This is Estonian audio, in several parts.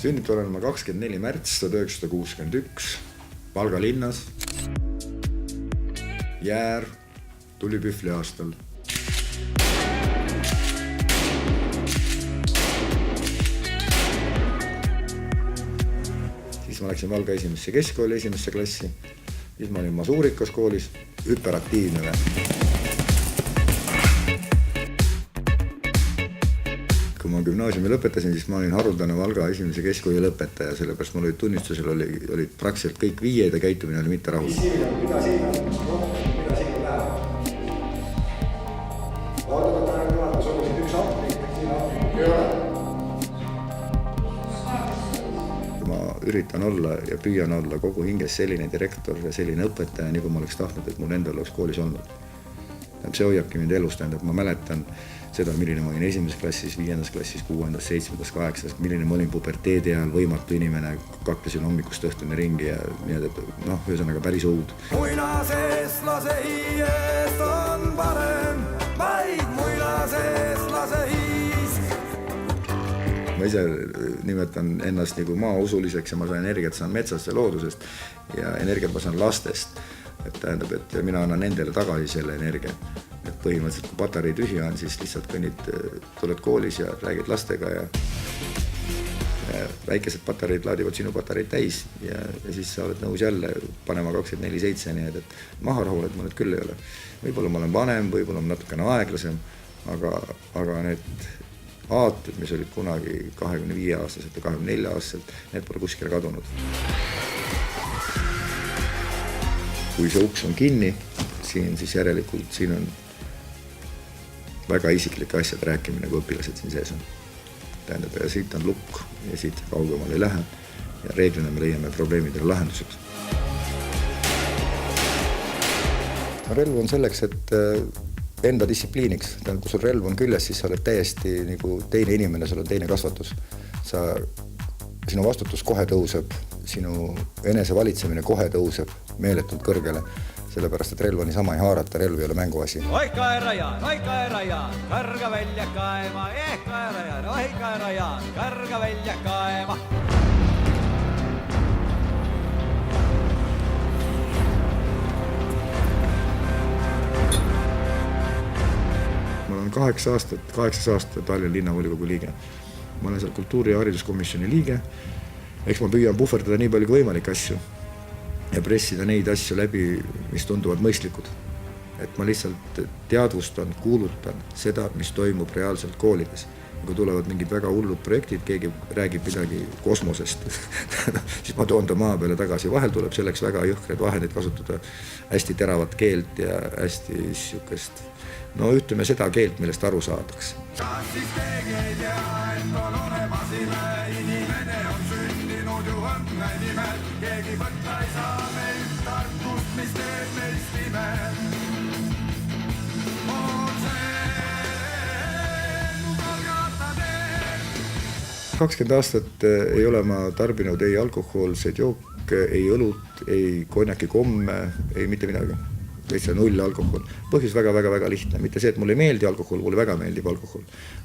Sünnitud olen ma 24. märts 1961 Valga linnas. Jäär Tulipühvli aastal. Siis ma läksin Valga esimesse keskkooli esimesse klassi. Siis ma olin Masuurikas koolis, hüperaktiivne. Kui ma gümnaasiumi lõpetasin, siis ma olin haruldane Valga esimese keskkooli lõpetaja, sellepärast mul olid tunnistusel olid praktiliselt kõik 5 ja käitumine oli mitte rahul. Mida siin läheb? Vaatad, et aeg juhatas oluliselt üks appi, siin appi ei ole. Ma üritan olla ja püüan olla kogu hinges selline direktor ja selline õpetaja, nii kui ma oleks tahtnud, et mul endal oleks koolis olnud. See hoiabki mind elus, tähendab, ma mäletan seda, milline ma olin 1. klassis, 5. klassis, 6., 7., 8., milline ma olin puberteedi ajal, võimatu inimene, kaklesin hommikust õhtuni ringi ja ühesõnaga päris õud. Muina sees lase hiiest on parem, vaid muina sees lase hiisk. Ma ise nimetan ennast nagu maausuliseks ja ma saan energiat saan metsast ja loodusest ja energiat ma saan lastest. Et tähendab, et mina annan nendele tagasi selle energia. Et põhimõtteliselt, kui patarei tühja on, siis lihtsalt kõnnid, tuled koolis ja räägid lastega ja väikesed patareid laadivad sinu patareid täis ja siis sa oled nõus jälle panema 24/7, nii et maha rahuled ma nüüd küll ei ole. Võib-olla ma olen vanem, võib-olla ma natukene aeglasem, aga need aated, mis olid kunagi 25-aastaselt ja 24-aastaselt, need pole kuskile kadunud. Kui see uks on kinni, siis järelikult siin on väga isiklike asjade rääkimine, kui õpilased siin sees on. Tähendab, ja siit on lukk ja siit kaugemal ei lähe ja reeglina me leiame probleemidele lahendused. Relv on selleks, et enda distsipliiniks. Tähendab, kui sul relv on küljes, siis sa oled täiesti nagu teine inimene, sul on teine kasvatus. Sinu vastutus kohe tõuseb, sinu enesevalitsemine kohe tõuseb meeletult kõrgele, sellepärast, et relv on niisama ei haarata, relv ei ole mänguasi. Oi kaerajaan, karga välja kaema, kaerajaan, karga välja kaema. Ma olen 8 aastat Tallinna linnavolikogu liige. Ma olen seal kultuuri- ja hariduskomisjoni liige. Eks ma püüan puhverdada nii palju kui võimalik asju ja pressida neid asju läbi, mis tunduvad mõistlikud. Et ma lihtsalt teadvustan, kuulutan seda, mis toimub reaalselt koolides. Kui tulevad mingid väga hullud projektid, keegi räägib midagi kosmosest, siis ma toon ta maa peale tagasi. Vahel tuleb selleks väga jõhkred vahendid kasutada, hästi teravat keelt ja hästi sihukest, ütleme seda keelt, millest aru saadaks. Kas siis keegi ei tea, et on olemas ime, inimene on sündinud ju õnne nimel, keegi võtta ei saa meilt tarkust, mis teeb meist ime. On see, mu kalgata teeb. 20 aastat ei ole ma tarbinud ei alkohoolseid jooke, ei õlut, ei konjaki komme, ei mitte midagi. Lihtsalt 0 alkohol. Põhjus väga lihtne. Mitte see, et mulle ei meeldi alkohol, mulle väga meeldib alkohol.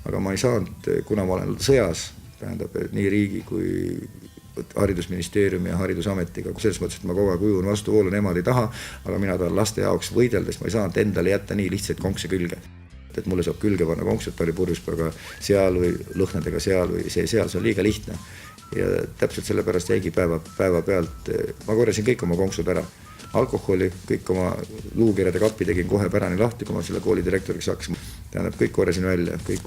Aga ma ei saanud, kuna ma olen sõjas, tähendab, nii riigi kui haridusministeeriumi ja haridusametiga, selles mõttes, et ma kogu aeg ujun vastuvoolu, nemad ei taha, aga mina tahan laste jaoks võideldes, ma ei saanud endale jätta nii lihtsaid konkse külge. Et mulle saab külge panna konksu, et oli purjuspäega seal või lõhnadega seal või see on liiga lihtne. Ja täpselt sellepärast jäigi päeva pealt, ma korjasin kõik oma konksud ära. Alkoholi, kõik oma luukirjade kappi tegin kohe pärani lahti, kui ma selle kooli direktoriks hakkasin. Tähendab, kõik korjasin välja, kõik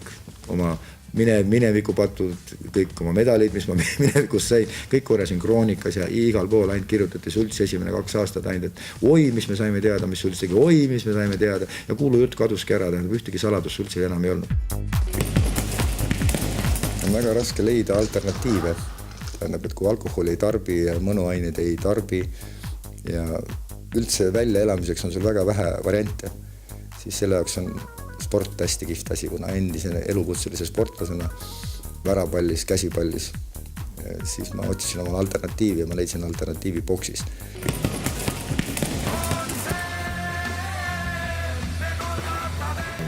oma minevikupatud, kõik oma medalid, mis ma minevikus sain, kõik korjasin kroonikas ja igal pool ainult kirjutati Sultsi esimene 2 aastat ainult, et oi, mis me saime teada, mis Sults tegi, oi, mis me saime teada ja kuulujutt kaduski ära, tähendab, ühtegi saladus Sultsil enam ei olnud. On väga raske leida alternatiive, tähendab, et kui alkoholi ei tarbi ja mõnuaineid ei tarbi ja üldse välja elamiseks on sul väga vähe variante, siis selle jaoks on sport hästi kihvt asi, kuna endise elukutselise sportlasena värapallis, käsipallis, siis ma otsisin oma alternatiivi ja ma leidsin alternatiivi boksis.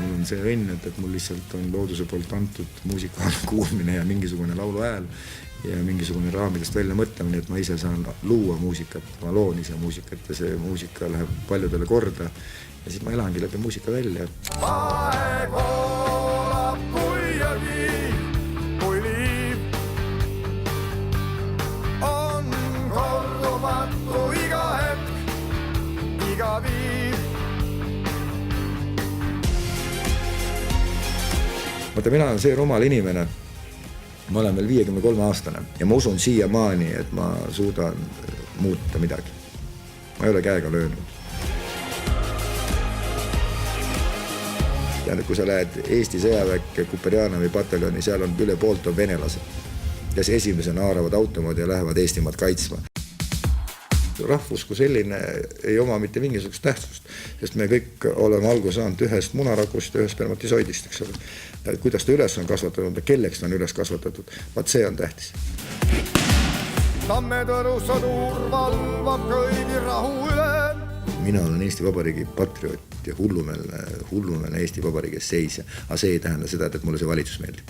mul on see õnn, et mul lihtsalt on looduse poolt antud muusikaalne kuulmine ja mingisugune laulu hääl ja mingisugune raamidest välja mõtlemine, et ma ise saan luua muusikat, ma loon ise muusikat ja see muusika läheb paljudele korda ja siis ma elangi läbi muusika välja. Aeg voolab kui jõgi, kui liiv on kordumatu iga hetk, iga viiv. Vaata, mina olen see rumal inimene, ma olen veel 53 aastane ja ma usun siiamaani, et ma suudan muuta midagi. Ma ei ole käega löönud. Kui sa lähed Eesti sõjaväkke Kuperjanovi pataljoni, seal on üle poolt on venelased, kes esimesena haaravad automoodi ja lähevad Eestimaad kaitsma. Rahvus kui selline ei oma mitte mingisugust tähtsust, sest me kõik oleme algu saanud ühest munarakust ja ühest spermatisoidist, eks ole. Kuidas ta üles on kasvatatud ja kelleks ta on üles kasvatatud, vaat see on tähtis. Tammedõru sõdur valvab kõigi rahu üle. Mina olen Eesti Vabariigi patrioot ja hullumeelne Eesti Vabariigis seisja, aga see ei tähenda seda, et mulle see valitsus meeldib.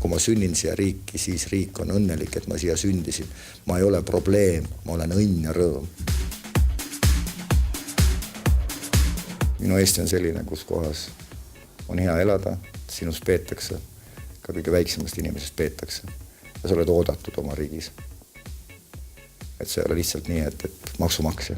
Kui ma sünnin siia riiki, siis riik on õnnelik, et ma siia sündisin. Ma ei ole probleem, ma olen õnn ja rõõm. Minu Eesti on selline, kus kohas on hea elada, sinust peetakse, ka kõige väiksemast inimesest peetakse ja sa oled oodatud oma riigis. Et see ei ole lihtsalt nii, et maksumaksja.